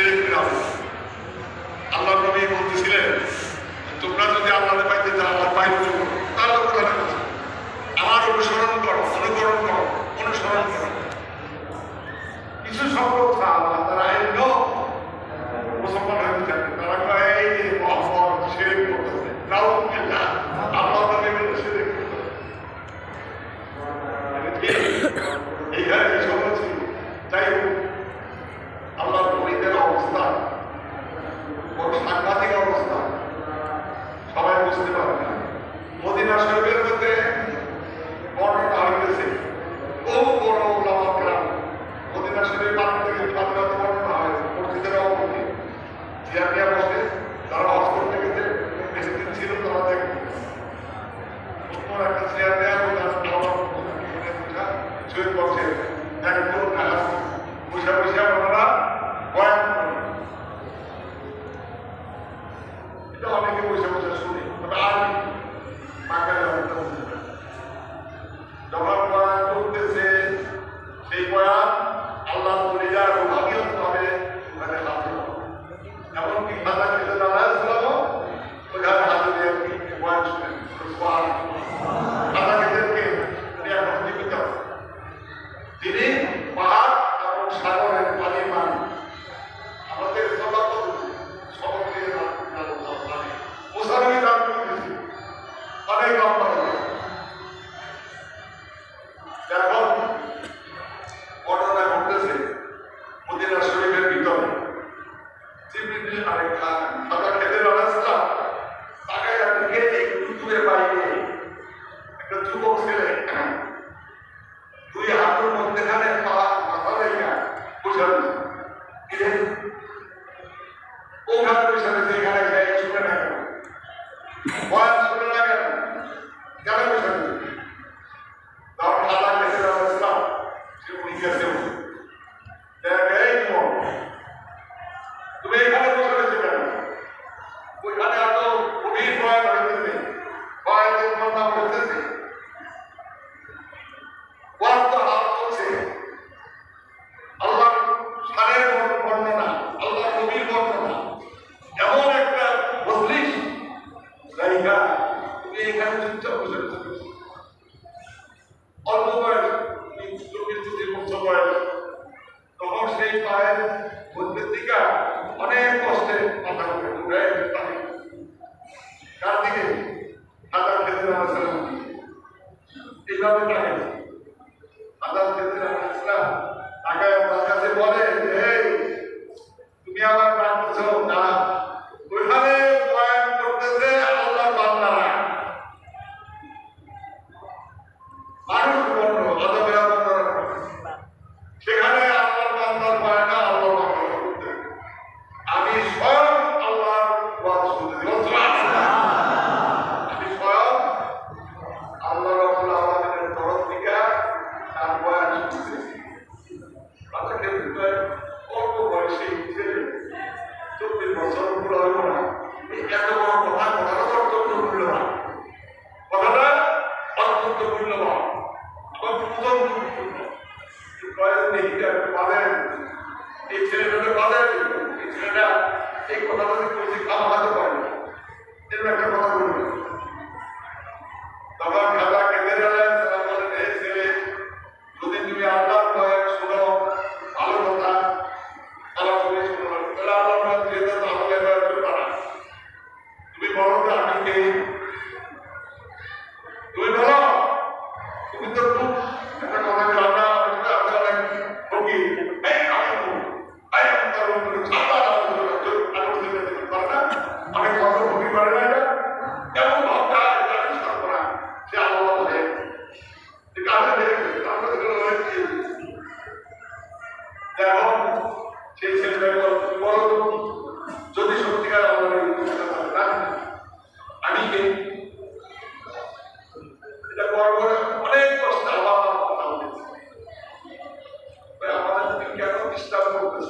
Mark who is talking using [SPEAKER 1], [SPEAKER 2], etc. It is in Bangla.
[SPEAKER 1] শিরকের আলোচনা। আল্লাহ নবী বলতেছিলেন, তোমরা যদি আল্লাহকে পাইতে চাও, আমার পাইতে করো, তাহলে কোরআনের কথা আমার অনুসরণ করো, অনুকরণ করো, অনুসরণ করো। কিছু সংখ্যক সাহাবা তারা এমনিও মুসলমান হয়ে থাকে, তারা কয় এই যে মহব্বত শিরক করতেছে, নাউযুবিল্লাহ, আল্লাহ নবী বলে শিরক করতেছে। এইখানে কি সময় ছিল? যাই হোক, আল্লাহ নবীদের অবস্থা বড় সাংঘাতিক অবস্থা, সবাই বুঝতে পারে না। মদিনা শরীফের মধ্যে বর্ণনা হইতেছে বহু বড় ওলামা কেরাম, মদিনা শরীফ থেকে ফাতিহাতে বর্ণনা হয়, মসজিদেরও মধ্যে জিয়ারিয়া বসে তারা হজ করতে গেছে, বেশি দিন ছিল, তারা দেখবে একটা চেয়ার দেওয়া শহীদ বসে একদম বসে বসে ওনারা বয়ান করে। এটা অনেকে বসে বসে শুনি, তবে আর বাঙালি যখন বয়ান করতেছে সেই বয়ান আল্লাহ বলিয়া রুহানিয়ত ভাবে ওখানে হাজির হবে। এমনকি খাতা খেতে দাঁড়াচ্ছিলাম ওইখানে হাজির দিয়ে বয়ান শুনেন, খাতা খেতে এখন জীবিত আছে। তিনি পাহাড় এবং সাগরের পানির মান আমাদের মুসাফি দান করতেছি অনেক লম্বা। এখন ঘটনা ঘটতেছে মদিনা শরীফের ভিতরে, জিবরিল আরেক খাতা খেতে দাঁড়াচ্ছিলাম, তাকে দিকে একটু দূরে বাইরে একটা যুবক ছেলে দুই হাতের মধ্যেখানে মাথা রেখা বসে ওখানে বসে রয়েছে, এখানে শুনে না কেন বয়ান শুনে না কেন কেন বসে রয়েছে? তখন খাতা গেছে রাস্তা সে উনি গেছে, তুমি এখানে বসে রয়েছে কেন? ওইখানে এত গভীর বয়ান হইতেছে, বয়ানের কথা বলতেছে, আল্লাহ সারের বর্ণনা, আল্লাহ নবীর বর্ণনা, এমন একটা মজলিস জায়গা, তুমি এখানে চুপচাপ বসে অল্প বয়স, 20-25 বছর বয়স, তখন সেই পায়ের মধ্যের দিকে অনেক কষ্টে মাথা ঘুরে থাকে। কার দিকে? খাতা খেতে আসলাম এইভাবে থাকে। আল্লাহ ইসলাম তাকে আমার কাছে বলে, তুমি আমার ডাকছো না, ওইখানে বয়ান করতেছে আল্লাহ বান্দারা, মানুষ বর্ণ আদবেরা বর্ণনা করে, সেখানে আল্লাহর বান্দার বয়ান আল্লাহ বর্ণনা করতে, আমি স্বয়ং আল্লাহর ওয়াজ শুনতেছি, আমি স্বয়ং আল্লাহ রাব্বুল আলামিনের তরফ থেকে তার বয়ান শুনতেছি। তাদের ক্ষেত্রে অল্প বয়সে 24 বছর পুরো হইব না, এত বড় কথাটা অত্যন্ত মূল্যবান, কথাটা অত্যন্ত মূল্যবান, আবার প্রথম গুরুত্বপূর্ণ। এই ছেলেটা বাজার, এই ছেলেটা এই কথাটা বলছে খাওয়া হাতে পারে না, এরকম একটা কথা বলবে। তখন খাতা কেঁদে গেলেন, তারা বলেন, হে ছেলে, যদি তুমি আল্লাহর বয়ান শোনো, ভালো কথা, তারা বলে শোনো, তাহলে আল্লাহর বয়ান দিয়ে তো আমলে বয়ান করতে পারা। তুমি বলো তো আমি কে? তুমি বলো, তুমি তো খুব একটা কথা বলো না, আমরা অনেক ভোগী, এই আমি এই তার অনেক কথা ভোগী পারে না, এটা এমন ভাবটা করা, সে আল্লাহ বলে এখন সেই ছেলেটা বলো যদি সত্যিকার আমি কে? এটা অনেক কষ্ট আল্লাহ কথা বলেছে, আমাদের কেন ডিস্টার্ব করতেছ?